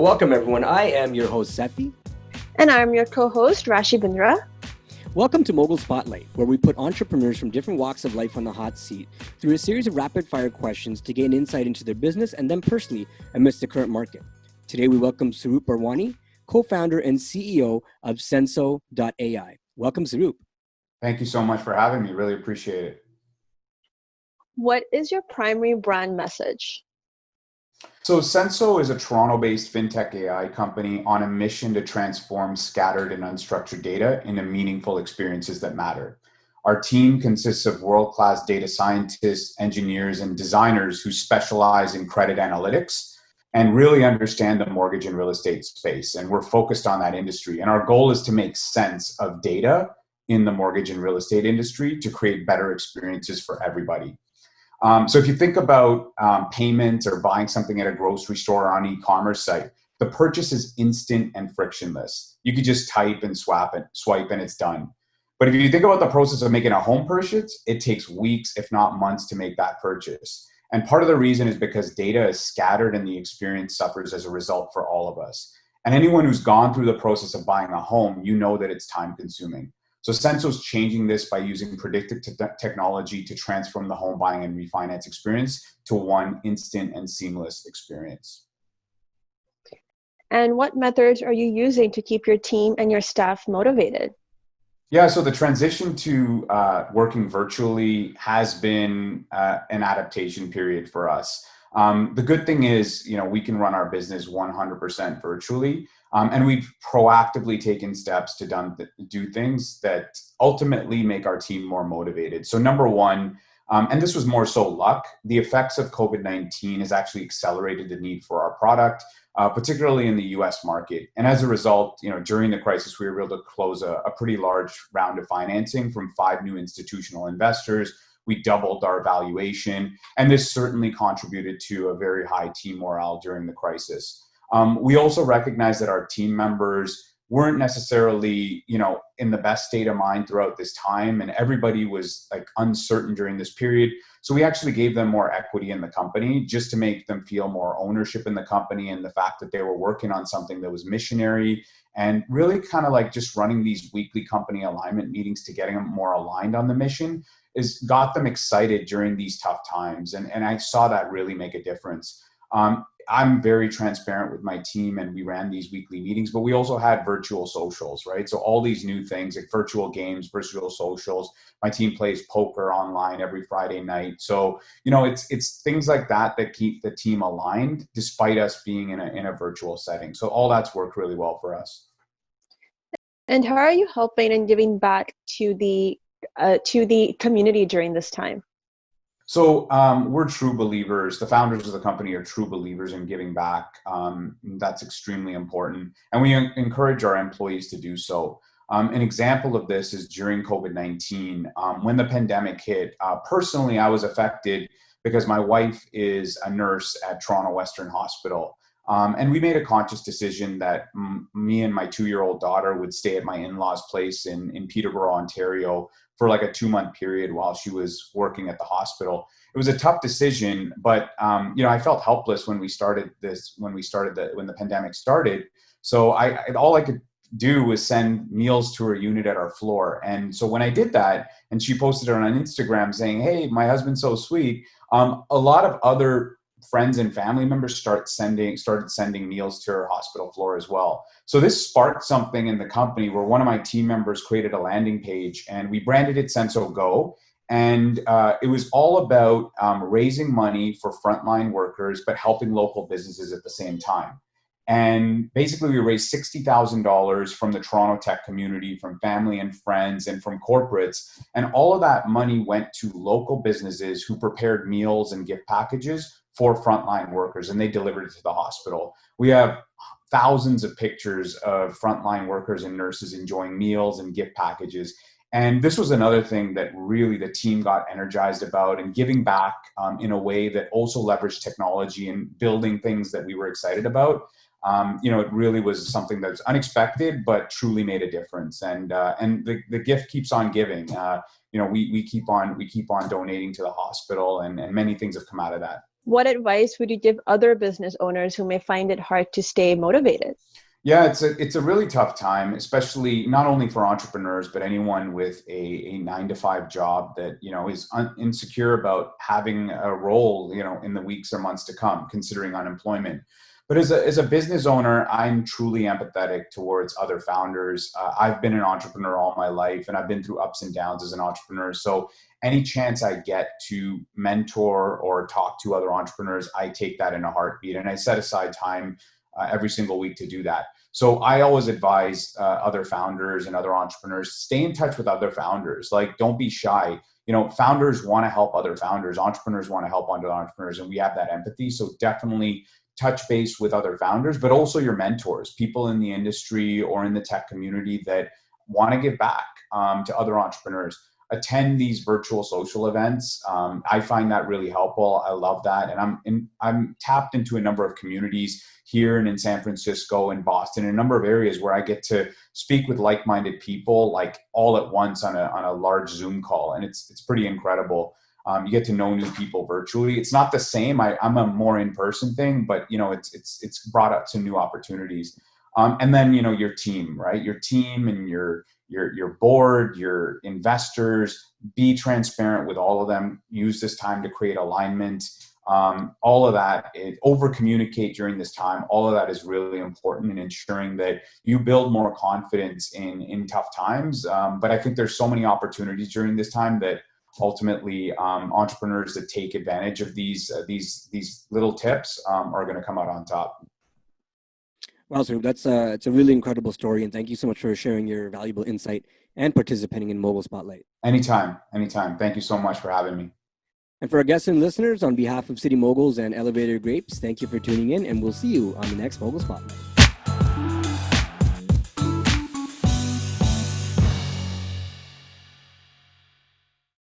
welcome everyone. I am your host, Sethi. And I'm your co-host, Rashi Bindra. Welcome to MOGUL Spotlight, where we put entrepreneurs from different walks of life on the hot seat through a series of rapid-fire questions to gain insight into their business and them personally amidst the current market. Today, we welcome Saroop Bharwani, co-founder and CEO of Senso.ai. Welcome, Saroop. Thank you so much for having me. Really appreciate it. What is your primary brand message? So Senso is a Toronto-based fintech AI company on a mission to transform scattered and unstructured data into meaningful experiences that matter. Our team consists of world-class data scientists, engineers, and designers who specialize in credit analytics and really understand the mortgage and real estate space. And we're focused on that industry. And our goal is to make sense of data in the mortgage and real estate industry to create better experiences for everybody. So if you think about payments or buying something at a grocery store or on an e-commerce site, the purchase is instant and frictionless. You could just type and swipe and it's done. But if you think about the process of making a home purchase, it takes weeks, if not months, to make that purchase. And part of the reason is because data is scattered and the experience suffers as a result for all of us. And anyone who's gone through the process of buying a home, you know that it's time consuming. So Senso's changing this by using predictive technology to transform the home buying and refinance experience to one instant and seamless experience. And what methods are you using to keep your team and your staff motivated? Yeah, so the transition to working virtually has been an adaptation period for us. The good thing is, we can run our business 100% virtually. And we've proactively taken steps to do things that ultimately make our team more motivated. So number one, and this was more so luck, the effects of COVID-19 has actually accelerated the need for our product, particularly in the US market. And as a result, during the crisis, we were able to close a pretty large round of financing from 5 new institutional investors. We doubled our valuation, and this certainly contributed to a very high team morale during the crisis. We also recognize that our team members weren't necessarily, in the best state of mind throughout this time, and everybody was uncertain during this period. So we actually gave them more equity in the company just to make them feel more ownership in the company and the fact that they were working on something that was missionary and really kind of just running these weekly company alignment meetings to getting them more aligned on the mission got them excited during these tough times. And I saw that really make a difference. I'm very transparent with my team and we ran these weekly meetings, but we also had virtual socials, right? So all these new things like virtual games, virtual socials. My team plays poker online every Friday night. So, it's things like that that keep the team aligned despite us being in a virtual setting. So all that's worked really well for us. And how are you helping and giving back to the community during this time? So we're true believers. The founders of the company are true believers in giving back. That's extremely important. And we encourage our employees to do so. An example of this is during COVID-19, when the pandemic hit. Personally, I was affected because my wife is a nurse at Toronto Western Hospital. And we made a conscious decision that me and my 2-year-old daughter would stay at my in-laws' place in Peterborough, Ontario, for a 2-month period while she was working at the hospital. It was a tough decision, but I felt helpless when the pandemic started. So all I could do was send meals to her unit at our floor. And so when I did that, and she posted it on Instagram saying, "Hey, my husband's so sweet," a lot of other friends and family members started sending meals to her hospital floor as well. So this sparked something in the company where one of my team members created a landing page and we branded it Senso Go. And it was all about raising money for frontline workers, but helping local businesses at the same time. And basically we raised $60,000 from the Toronto tech community, from family and friends, and from corporates. And all of that money went to local businesses who prepared meals and gift packages for frontline workers, and they delivered it to the hospital. We have thousands of pictures of frontline workers and nurses enjoying meals and gift packages. And this was another thing that really the team got energized about, and giving back in a way that also leveraged technology and building things that we were excited about. It really was something that's unexpected, but truly made a difference. And the gift keeps on giving. We keep on donating to the hospital, and many things have come out of that. what advice would you give other business owners who may find it hard to stay motivated? Yeah, it's a really tough time, especially not only for entrepreneurs, but anyone with a 9 to 5 job that, is insecure about having a role, in the weeks or months to come, considering unemployment. But as a business owner, I'm truly empathetic towards other founders. I've been an entrepreneur all my life, and I've been through ups and downs as an entrepreneur. So any chance I get to mentor or talk to other entrepreneurs, I take that in a heartbeat, and I set aside time every single week to do that. So I always advise other founders and other entrepreneurs, stay in touch with other founders. Like, don't be shy. Founders want to help other founders. Entrepreneurs want to help other entrepreneurs, and we have that empathy. So definitely touch base with other founders, but also your mentors, people in the industry or in the tech community that want to give back to other entrepreneurs. Attend these virtual social events. I find that really helpful. I love that. And I'm tapped into a number of communities here and in San Francisco and Boston, a number of areas where I get to speak with like-minded people, like all at once on a large Zoom call. And it's pretty incredible. You get to know new people virtually. It's not the same. I'm a more in-person thing, but it's brought up some new opportunities. And then, your team, right? Your team and your board, your investors, be transparent with all of them. Use this time to create alignment. All of that, over communicate during this time. All of that is really important in ensuring that you build more confidence in tough times. But I think there's so many opportunities during this time that ultimately entrepreneurs that take advantage of these little tips are going to come out on top. Wow, Saroop, it's a really incredible story, and thank you so much for sharing your valuable insight and participating in MOGUL Spotlight. Anytime. Thank you so much for having me. And for our guests and listeners, on behalf of City Moguls and Elevator Grapes, thank you for tuning in, and we'll see you on the next MOGUL Spotlight.